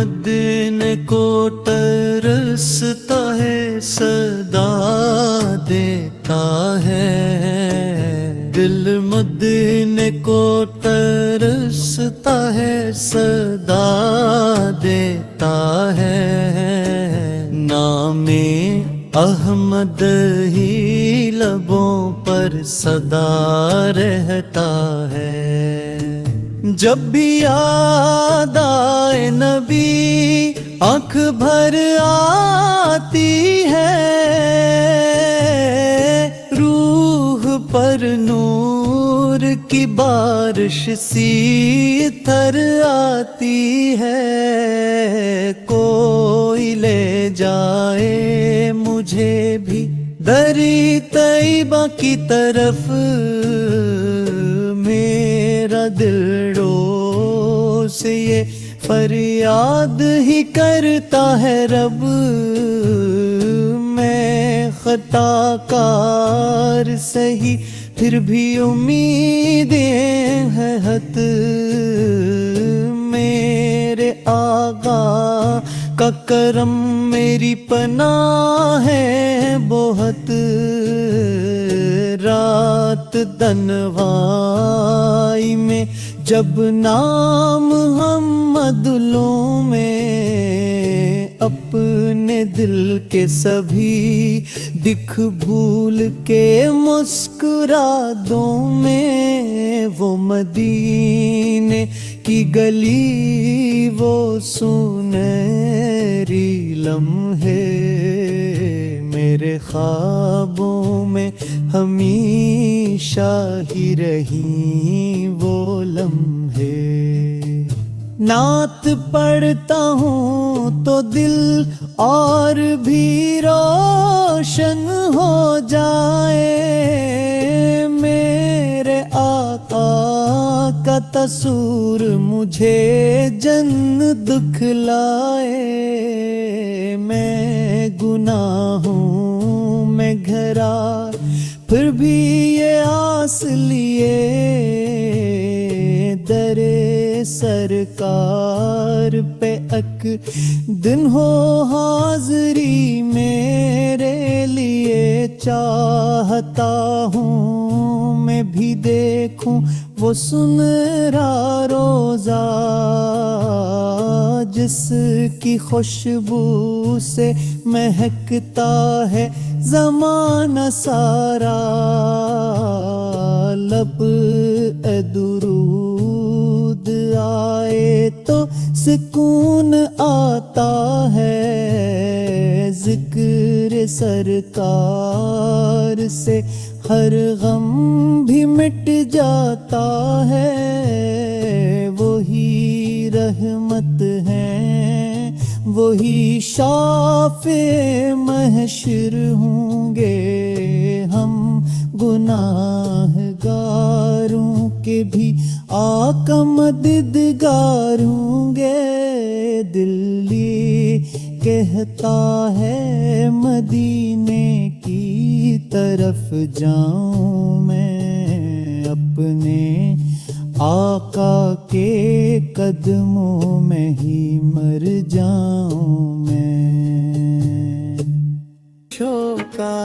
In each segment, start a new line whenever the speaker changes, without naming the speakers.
मदीने को तरसता है सदा देता है। दिल मदीने को तरसता है सदा देता है। नामे अहमद ही लबों पर सदा रहता है। जब भी याद आए नबी आँख भर आती है। रूह पर नूर की बारिश सी तर आती है। कोई ले जाए मुझे भी दरी तैयबा की तरफ। मेरा दिल रो से ये फरियाद ही करता है रब। मैं खताकार सही फिर भी उम्मीदें हैं हत। मेरे आका का करम मेरी पनाह है बहुत। रात दनवाई में जब नाम मोहम्मद लूं में। अपने दिल के सभी दिख भूल के मुस्कुरा दूं मैं। वो मदीने की गली वो सुनहरी लम्हे मेरे ख्वाबों में हमेशा ही रही वो लम्हे। नात पढ़ता हूँ तो दिल और भी रोशन हो जाए। मेरे आका का तसूर मुझे जन्नत दिखलाए। मैं गुनाहों में घरा फिर भी ये आस लिए। दरे सरकार पे अक दिन हो हाज़री मेरे लिए। चाहता हूँ मैं भी देखूं वो सुनहरा रोज़ा जिसकी खुशबू से महकता है ज़माना सारा। लब दुरूद आए तो सुकून आता है। जिक्र सरकार से हर गम भी मिट जाता है। वही रहमत है वही शाफ़े महशर होंगे। हम गुनाहगारों के भी आका मददगार होंगे। दिल्ली कहता है मदीने की तरफ जाऊं मैं। अपने आका के कदमों में ही मर जाऊं मैं। शोका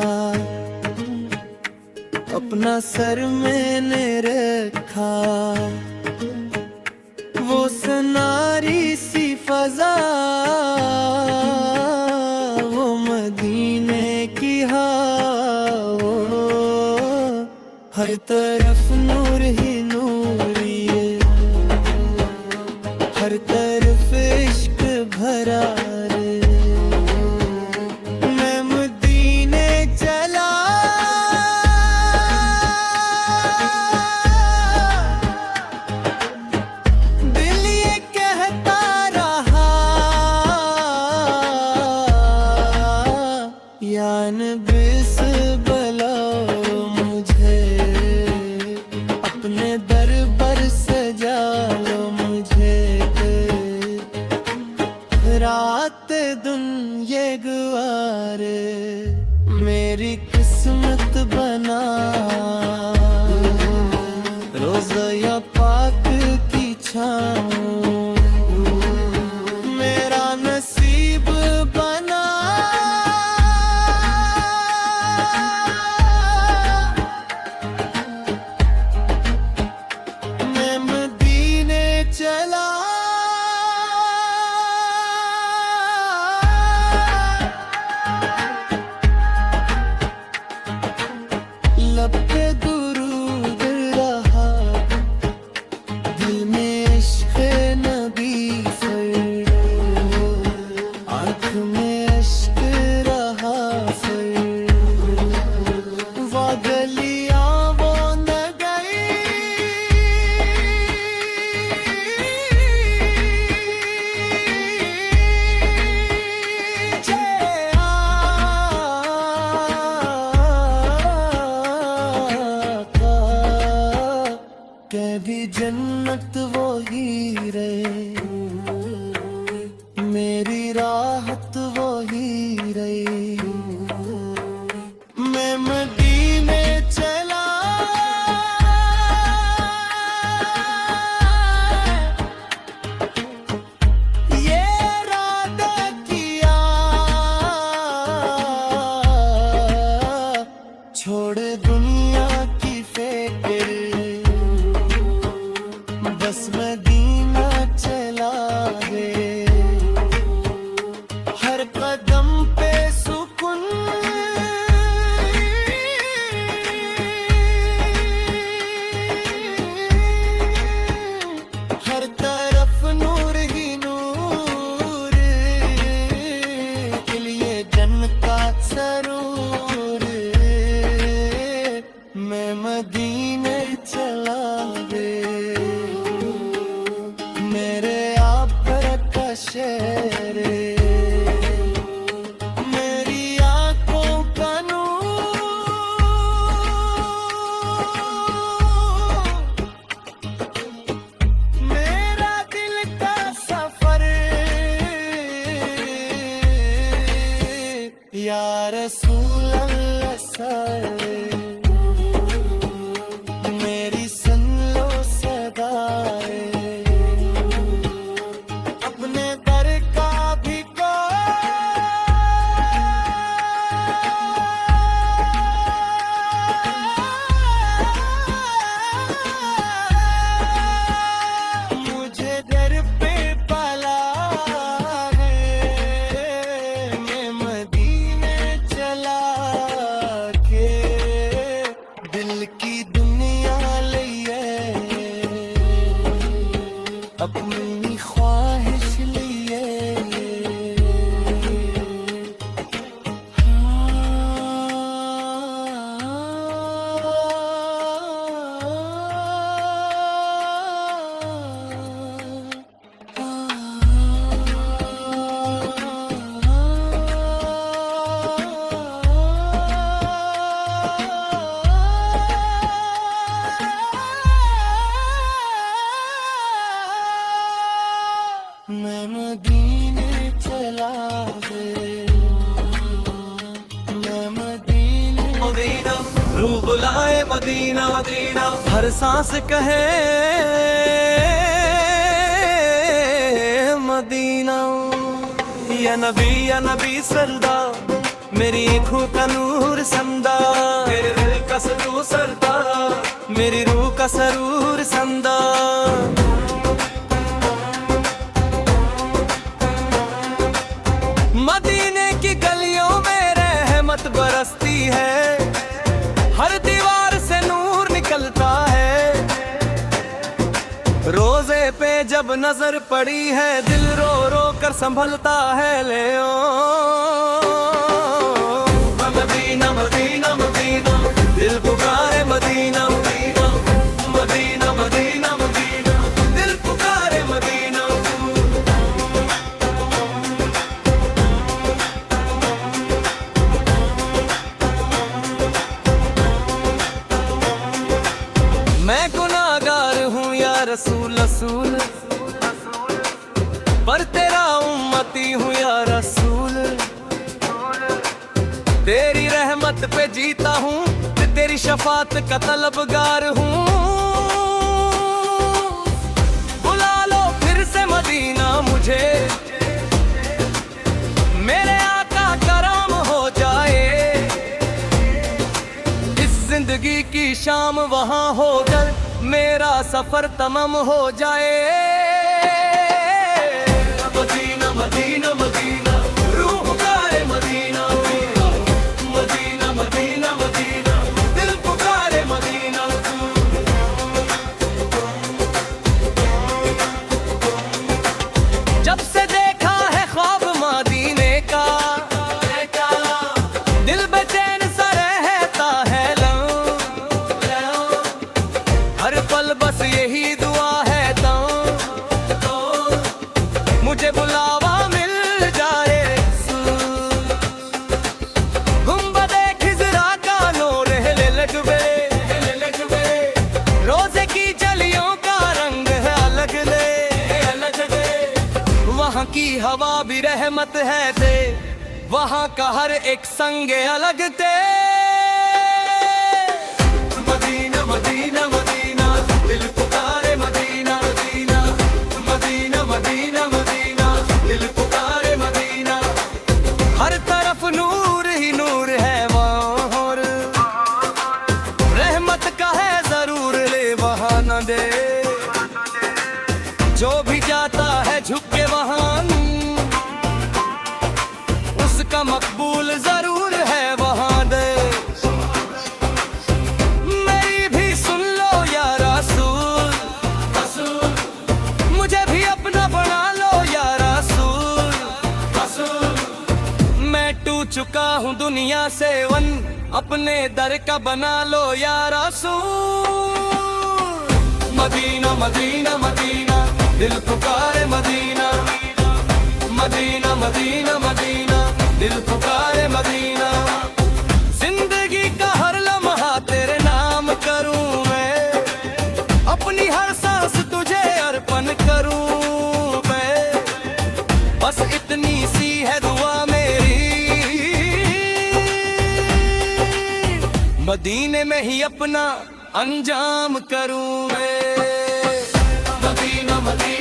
अपना सर मैंने रखा। वो सनारी सी फजा वो मदीने की हवा। हर तरफ नूर ही नूरी हर तरफ इश्क भरा रे। मैं मदीने चला दिल ये कहता रहा या नबी से बुलाओ मुझे। अपने दरबार सजा लो मुझे। रात दिन ये गुवारे मेरी किस्मत बना। रोज़ा या पाक की छाँव मेरा जन्नत वो हीरे, मेरी राहत वो हीरे। मैं मदीने चला, ये इरादा किया, छोड़ दुनिया की फिक्र, बस मदीना चला रे। हर कदम पे सुकून, हर तरफ नूर ही नूर, खिलिए जन्नत का सरूर। मैं मदीने चला रे, मेरे आप का शहर, मेरी आंखों का नूर, मेरा दिल का सफर। या रसूल अल्लाह सर, मेरी सुन लो सदाए, अपने दर का भी मुझे दर पे पाला है। मैं मदीने चला के दिल की दुनिया लिए, अपनी ख्वाहिश लिए। मैं मदीने चला रे, मैं मदीने।
मदीना रूह बुलाए मदीना, मदीना हर सांस कहे मदीना। या नबी सरदा, मेरी आँखों का नूर समदा, मेरे दिल का सरूर सरदा, मेरी रूह का सरूर समदा। मदीने की गलियों में रहमत बरसती है, हर दीवार से नूर निकलता है। रोजे पे जब नजर पड़ी है, दिल रो रो कर संभलता है। ले ओ मदीना मदीना मदीना, दिल पुकारे Medina Medina, Medina Medina Medina, दिल पुकारे मदीना। मैं गुनाहगार हूँ या रसूल रसूल, पर तेरा उम्मती हूँ या रसूल। तेरी रहमत पे जीता हूँ, तेरी शफात का तलबगार हूँ। बुला लो फिर से मदीना मुझे, मेरे आका कराम हो जाए। इस जिंदगी की शाम वहाँ होकर मेरा सफर तमाम हो जाए। मदीना मदीना मदीना, रूह पुकारे मदीना, मदीना मदीना मदीना, दिल पुकारे मदीना। जब से देखा है ख्वाब मदीने का, दिल बेचैन सा रहता है हर पल बस यही दुआ है तो मुझे बुलावा मिल जाए। गुंबदे खिजरा का नूर हिले लगवे, रोजे की जलियों का की हवा भी रहमत है दे, वहाँ का हर एक संग अलग ते। मदीना मदीना मदीना दिल पुकारे Medina Medina, Medina Medina Medina दिल पुकारे मदीना। हर तरफ नूर ही नूर है वहाँ, और रहमत का है जरूर ले वहाँ न दे। जो भी जाता है झुक के वहाँ, उसका मकबूल जरूर है वहाँ दे। मेरी भी सुन लो या रसूल, मुझे भी अपना बना लो या रसूल। मैं टूट चुका हूँ दुनिया से वन, अपने दर का बना लो या रसूल। मदीना मदीना मदीना दिल पुकारे मदीना, मदीना मदीना मदीना दिल पुकारे मदीना। जिंदगी का हर लम्हा तेरे नाम करूं मैं, अपनी हर सांस तुझे अर्पण करूं मैं। बस इतनी सी है दुआ मेरी, मदीने में ही अपना अंजाम करूं मैं। Medina Medina